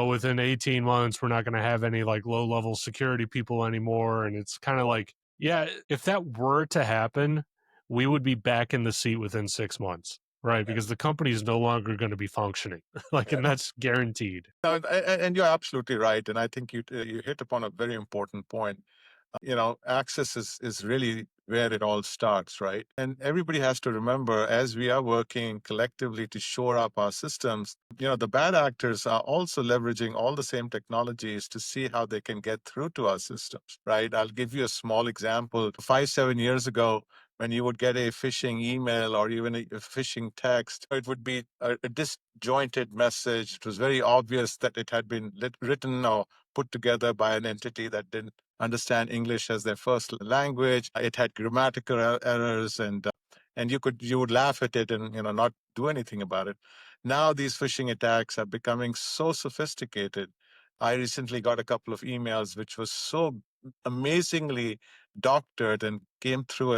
within 18 months, we're not going to have any like low level security people anymore. And it's kind of like, yeah, if that were to happen, we would be back in the seat within 6 months, right? Because the company is no longer going to be functioning. Like, and that's guaranteed. No, and you're absolutely right. And I think you hit upon a very important point. Access is really where it all starts, right? And everybody has to remember, as we are working collectively to shore up our systems, the bad actors are also leveraging all the same technologies to see how they can get through to our systems, right? I'll give you a small example. 5, 7 years ago, when you would get a phishing email or even a phishing text, it would be a disjointed message. It was very obvious that it had been written or put together by an entity that didn't understand English as their first language. It had grammatical errors, and you would laugh at it and not do anything about it. Now these phishing attacks are becoming so sophisticated. I recently got a couple of emails which was so amazingly doctored and came through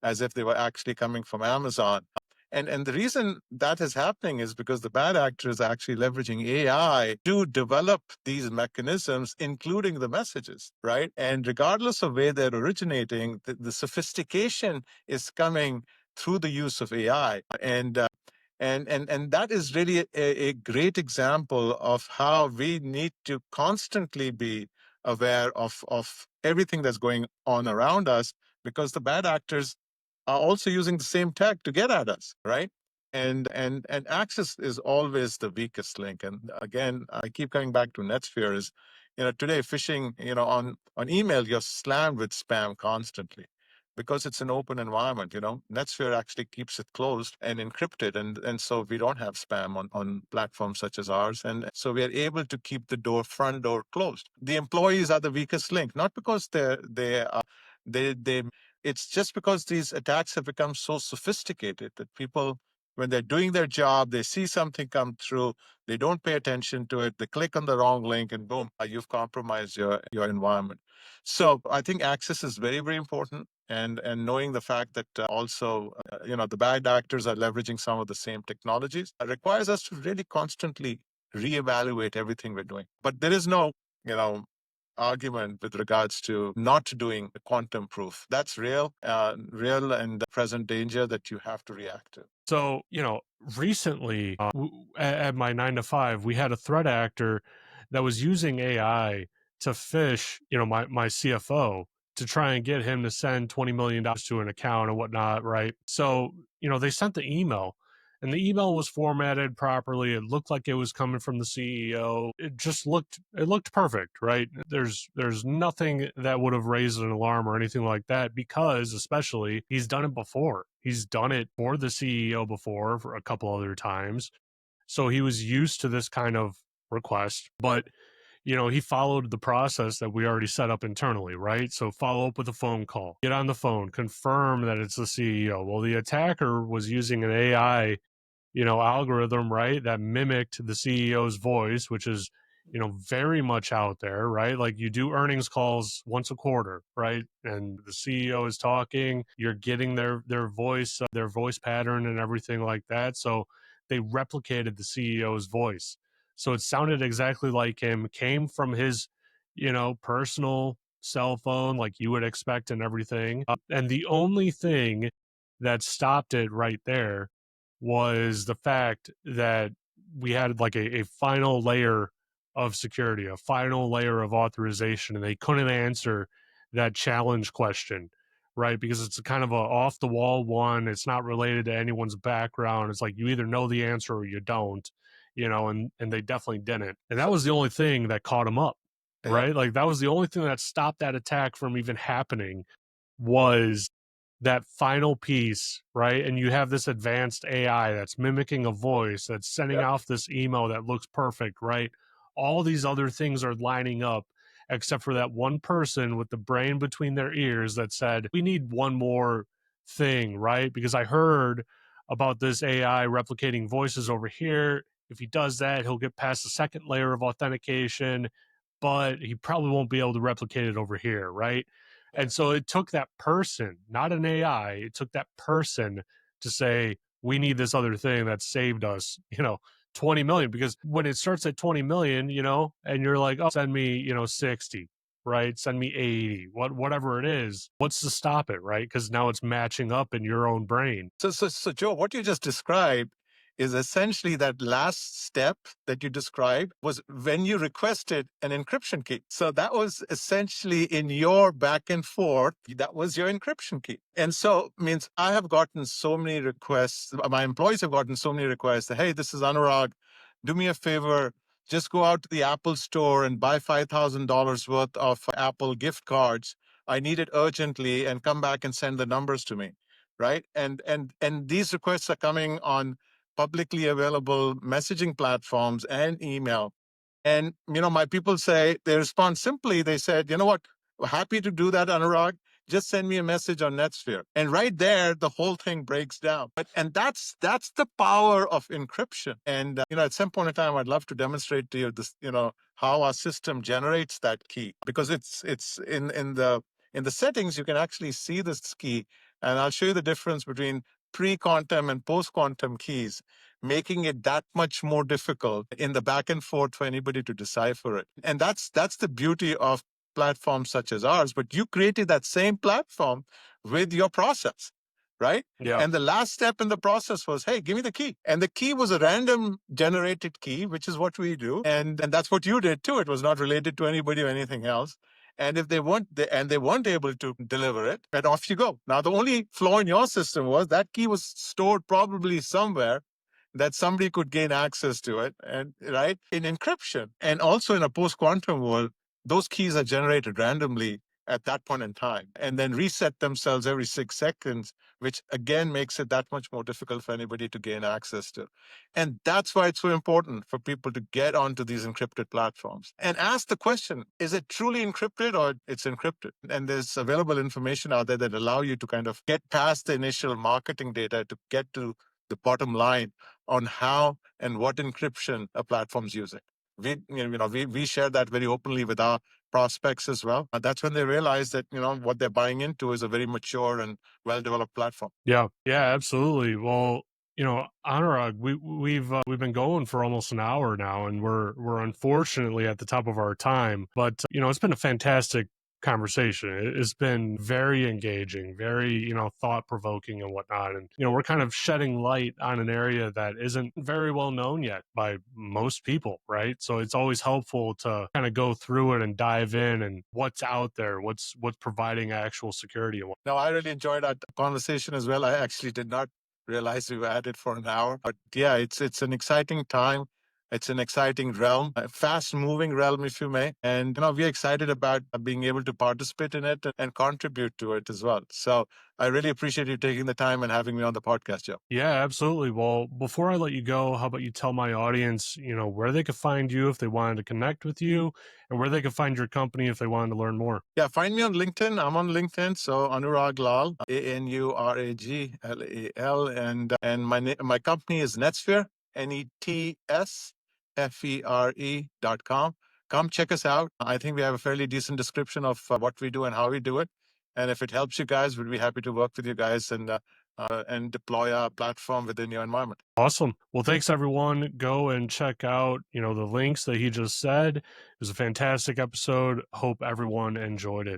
as if they were actually coming from Amazon. And the reason that is happening is because the bad actors are actually leveraging AI to develop these mechanisms, including the messages, right? And regardless of where they're originating, the sophistication is coming through the use of AI. And that is really a great example of how we need to constantly be aware of everything that's going on around us, because the bad actors are also using the same tech to get at us, right? And access is always the weakest link. And again, I keep coming back to NetSphere is, today phishing, on email, you're slammed with spam constantly because it's an open environment. NetSphere actually keeps it closed and encrypted. And so we don't have spam on platforms such as ours. And so we are able to keep the front door closed. The employees are the weakest link, not because they it's just because these attacks have become so sophisticated that people, when they're doing their job, they see something come through, they don't pay attention to it, they click on the wrong link, and boom, you've compromised your environment. So I think access is very, very important. And knowing the fact that also, the bad actors are leveraging some of the same technologies requires us to really constantly reevaluate everything we're doing. But there is no, argument with regards to not doing the quantum proof. That's real and present danger that you have to react to. So, recently at my 9 to 5, we had a threat actor that was using AI to phish, my CFO to try and get him to send $20 million to an account and whatnot, right? So, they sent the email and the email was formatted properly. It looked like it was coming from the CEO. It looked perfect, right? There's nothing that would have raised an alarm or anything like that, because especially he's done it before. He's done it for the CEO before for a couple other times. So he was used to this kind of request, but he followed the process that we already set up internally, right? So follow up with a phone call, get on the phone, confirm that it's the CEO. Well, the attacker was using an AI, algorithm, right, that mimicked the CEO's voice, which is, very much out there, right? Like, you do earnings calls once a quarter, right? And the CEO is talking, you're getting their voice pattern and everything like that. So they replicated the CEO's voice. So it sounded exactly like him, came from his, personal cell phone, like you would expect and everything. And the only thing that stopped it right there was the fact that we had like a final layer of security, a final layer of authorization, and they couldn't answer that challenge question, right? Because it's a kind of a off the wall one. It's not related to anyone's background. It's like you either know the answer or you don't, and they definitely didn't. And that was the only thing that caught them up, Yeah. right? Like that was the only thing that stopped that attack from even happening, was that final piece, right? And you have this advanced AI that's mimicking a voice, that's sending Yep. off this email that looks perfect, right? All these other things are lining up, except for that one person with the brain between their ears that said, we need one more thing, right? Because I heard about this AI replicating voices over here. If he does that, he'll get past the second layer of authentication, but he probably won't be able to replicate it over here, right? And so it took that person, not an AI, it took that person to say, we need this other thing that saved us, 20 million, because when it starts at 20 million, and you're like, oh, send me, 60, right? Send me 80, whatever it is. What's to stop it, right? Because now it's matching up in your own brain. So, Joe, what you just described is essentially that last step that you described was when you requested an encryption key. So that was essentially in your back and forth, that was your encryption key. And so means I have gotten so many requests, my employees have gotten so many requests that, hey, this is Anurag, do me a favor, just go out to the Apple store and buy $5,000 worth of Apple gift cards. I need it urgently, and come back and send the numbers to me, right? And these requests are coming on publicly available messaging platforms and email. And my people say, they respond simply. They said, you know what? We're happy to do that, Anurag. Just send me a message on NetSphere. And right there, the whole thing breaks down. And that's the power of encryption. And at some point in time, I'd love to demonstrate to you this, how our system generates that key, because it's in the settings. You can actually see this key, and I'll show you the difference between pre-quantum and post-quantum keys, making it that much more difficult in the back and forth for anybody to decipher it. And that's the beauty of platforms such as ours. But you created that same platform with your process, right? Yeah. And the last step in the process was, hey, give me the key. And the key was a random generated key, which is what we do. And that's what you did too. It was not related to anybody or anything else. And if they weren't able to deliver it, and off you go. Now, the only flaw in your system was that key was stored probably somewhere that somebody could gain access to it, and right in encryption. And also in a post-quantum world, those keys are generated randomly at that point in time and then reset themselves every 6 seconds, which again makes it that much more difficult for anybody to gain access to. And that's why it's so important for people to get onto these encrypted platforms and ask the question, is it truly encrypted or it's encrypted? And there's available information out there that allow you to kind of get past the initial marketing data to get to the bottom line on how and what encryption a platform's using. We share that very openly with our prospects as well. That's when they realize that what they're buying into is a very mature and well-developed platform. Yeah, yeah, absolutely. Well, Anurag, we've been going for almost an hour now, and we're unfortunately at the top of our time. But it's been a fantastic conversation. It's been very engaging, very thought provoking and whatnot. And we're kind of shedding light on an area that isn't very well known yet by most people, right? So it's always helpful to kind of go through it and dive in and what's out there, what's providing actual security and what. No, I really enjoyed our conversation as well. I actually did not realize we were at it for an hour, but yeah, it's an exciting time. It's an exciting realm, a fast-moving realm, if you may, and we're excited about being able to participate in it and contribute to it as well. So I really appreciate you taking the time and having me on the podcast, Joe. Yeah, absolutely. Well, before I let you go, how about you tell my audience, where they could find you if they wanted to connect with you, and where they could find your company if they wanted to learn more. Yeah, find me on LinkedIn. I'm on LinkedIn. So Anurag Lal, Anuraglal, and my company is Netsphere, NETSFERE.com. Come check us out. I think we have a fairly decent description of what we do and how we do it. And if it helps you guys, we'd be happy to work with you guys and deploy our platform within your environment. Awesome. Well, thanks everyone. Go and check out, the links that he just said. It was a fantastic episode. Hope everyone enjoyed it.